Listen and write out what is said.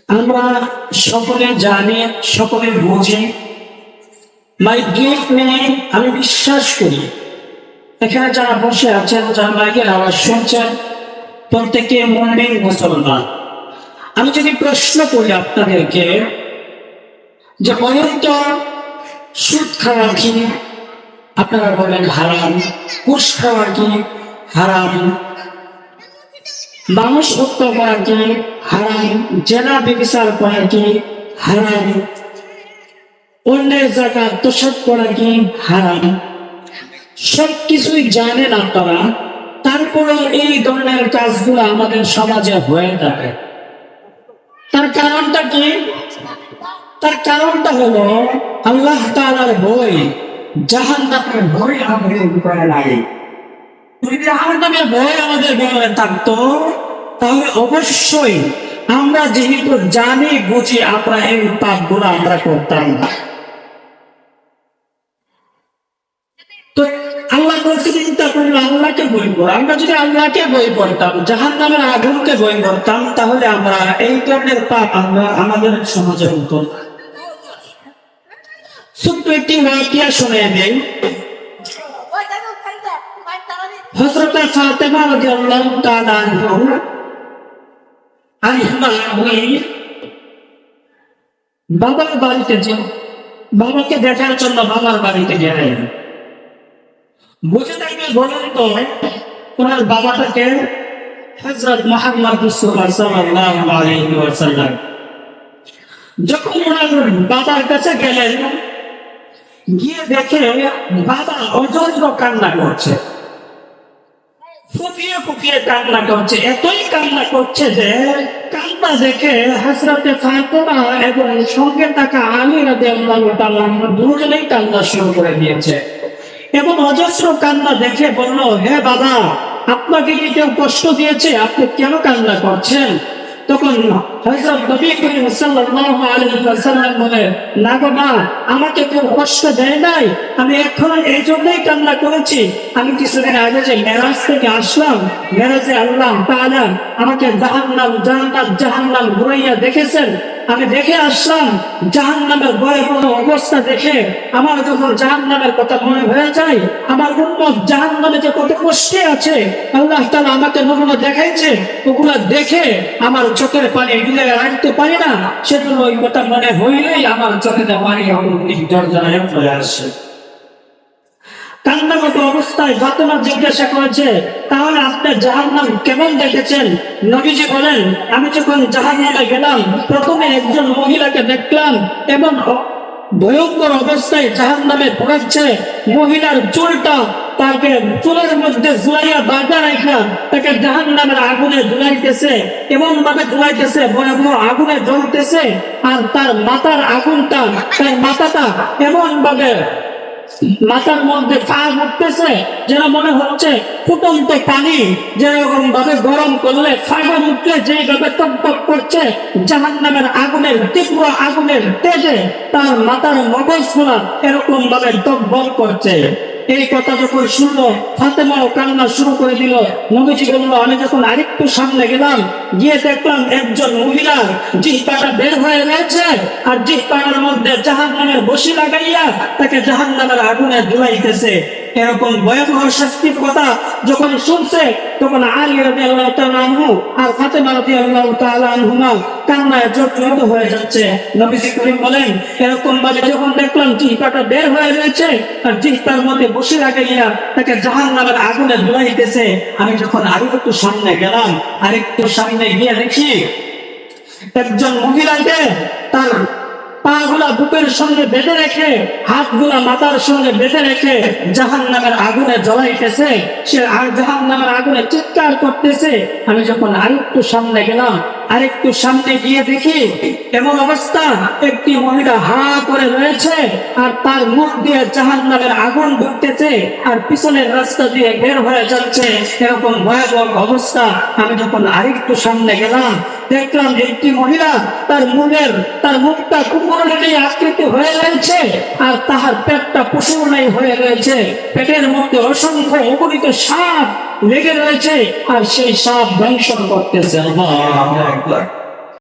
আমরা সকলে জানি, সকলে বুঝি, মাই গিফট নেই, আমি বিশ্বাস করি এখানে যারা বসে আছেন, যারা মাইকের আওয়াজ শুনছেন, প্রত্যেকে মুমিন মুসলমান। আমি যদি প্রশ্ন করি আপনাদেরকে যে অনন্ত সুদ খাওয়া কি, আপনারা বলেন হারাম। ঘুষ খাওয়া কি হারাম। মানুষ হত্যা করা কি হারাম। জেনা ব্যভিচার করা কি হারাম। অন্যের জায়গা আত্মসাৎ করা কি হারাম। সবকিছুই জানেন আপনারা, তারপরে এই ধরনের কাজগুলো আমাদের সমাজে হয়ে থাকে। তার কারণটা কি? তার কারণটা হলো আল্লাহ তাআলার ভয়, জাহান্নামের ভয় আমাদের ভিতরে লাগে। যদি জাহান্নামের ভয় আমাদের ভিতরে থাকতো, তাহলে অবশ্যই আমরা যেহেতু জানি বুঝি আমরা এই পাপগুলো আমরা করতাম না। তো আল্লাহ চিন্তা করলো আল্লাহকে বই পড়ো। আমরা যদি আল্লাহকে বই পড়তাম, জাহান্নামের আগুনকে বই পড়তাম, তাহলে আমরা এই ধরনের পাপ আমরা আমাদের সমাজে হতো না। ছোট্ট একটি ওয়াকিয়া শুনে নেই। হযরত ফাতেমা রাদিয়াল্লাহু তাআলা আনহা বাবার বাড়িতে যান, বাবাকে দেখার জন্য বাবার বাড়িতে গেলেন। বুঝে থাকবে বলেন তো ওনার বাবাটাকে? হযরত মুহাম্মদ রাসূলুল্লাহ সাল্লাল্লাহু আলাইহি ওয়াসাল্লাম। যখন ওনার বাবার কাছে গেলেন, গিয়ে দেখে বাবা অজস্র কান্না করছে, ফুপিয়ে ফুপিয়ে কান্না করছে। এতই কান্না করছে যে কান্না দেখে হযরতে ফাতেমা এবং সঙ্গে থাকা আলী রাদিয়াল্লাহু তাআলা দুজনেই কান্না শুরু করে দিয়েছে। এবং অজস্র কান্না দেখে বলল, হে বাবা, আপনাকে কি কেউ কষ্ট দিয়েছে? আপনি কেন কান্না করছেন? তখন হযরত নবী করিম সাল্লাল্লাহু আলাইহি ওয়াসাল্লাম বলে, না গো মা, আমাকে কেউ কষ্ট দেয় নাই। আমি এখন এই জন্যই কান্না করেছি, আমি কিছুদিন আগে যে মেরাজ থেকে আসলাম, মেরাজে আল্লাহ তাআলা আমাকে জাহান্নাম জান্নাত জাহান্নাম ঘুরাইয়া দেখেছেন। আমি দেখে আসলাম জাহান্নামের ভয়াবহ অবস্থা দেখে আমার যখন জাহান্নামের কথা মনে হয়ে যায়, আমার উম্মত জাহান্নামে যে কত কষ্টে আছে আল্লাহ তাআলা আমাকে নমুনা দেখাইছে, ওগুলা দেখে আমার চোখের পানি এগুলো রাখতে পারি না। সেজন্য ওই কথা মনে হইলেই আমার চোখে পানি জর্জরায় চলে আসে। কান্নাগত অবস্থায় ফাতেমা জিজ্ঞাসা করেছে, তাহলে আপনি জাহান্নাম কেমন দেখেছেন? নবীজি বলেন, আমি যখন জাহান্নামে গেলাম, প্রথমে একজন মহিলাকে দেখলাম এবং ভয়ঙ্কর অবস্থায় জাহান্নামে পড়াচ্ছে। মহিলার চুলটা তাকে চুলের মধ্যে ঝুলাইয়া বাঁধা রাখা তাকে জাহান্নামের আগুনে ঝুলাইতেছে, এমন ভাবে ঝুলাইতেছে ভয়াবহ আগুনে জ্বলতেছে। আর তার মাথার আগুনটা, তার মাথাটা এমন ভাবে মাথার মধ্যে ফাঁক উঠতেছে যেন মনে হচ্ছে ফুটন্ত পানি যেরকম ভাবে গরম করলে ফাঁকা উঠলে যেভাবে টকটক করছে, জাহান্নামের আগুনের তীব্র আগুনের তেজে তার মাথার মগজগুলা এরকম ভাবে টকবক করছে। এই কথা যখন শুনলো, ফাতেমাও কান্না শুরু করে দিল। নবীজি বলল, আমি যখন আরেকটু সামনে গেলাম, গিয়ে দেখলাম একজন মহিলার জিহ্বাটা বের হয়ে রয়েছে, আর জিহ্বার মধ্যে জাহান্নামের বসি লাগাইয়া তাকে জাহান্নামের আগুনে ঝুলাইতেছে। এরকম ভয়াবহ শাস্তির কথা যখন শুনছে, তখন আলী রাদিয়াল্লাহু তাআলা আনহু আর ফাতেমা রাদিয়াল্লাহু তাআলা আনহুমা কান্নায় জর্জরিত হয়ে যাচ্ছে। নবীজি করিম বলেন, এরকম ভাবে যখন দেখলাম জিহ্বাটা বের হয়ে রয়েছে আর জিহ্বার মধ্যে বসে লাগাইয়া তাকে জাহান্নামের আগুনে ঝুলাইতেছে, আমি যখন আরেকটু সামনে গেলাম, আরেকটু সামনে গিয়ে দেখি একজন মহিলাকে তার পাগুলা বুকের সঙ্গে বেঁধে রেখে, হাতগুলা মাথার সঙ্গে বেঁধে রেখে জাহান্নামের আগুনে জ্বলাইতেছে। সে জাহান্নামের আগুনে চিৎকার করতেছে। আমি যখন আরেকটু সামনে গেলাম, আরেকটু সামনে গিয়ে দেখি এমন অবস্থা, একটি মহিলা হা করে রয়েছে আর তার মুখ দিয়ে জাহান্নামের আগুন ঢুকতেছে আর পিছনের রাস্তা দিয়ে বের হয়ে যাচ্ছে। এরকম ভয়াবহ অবস্থা। আমি যখন আরেকটু সামনে গেলাম, দেখলাম একটি মহিলা তার মুখটা কুকুরের আকৃতি হয়ে রয়েছে আর তাহার পেটটা পশুর ন্যায় হয়ে রয়েছে। পেটের মধ্যে অসংখ্য অগণিত সাপ লেগে রয়েছে আর সেই সাপ দংশন করতেছে। আল্লাহু আকবার।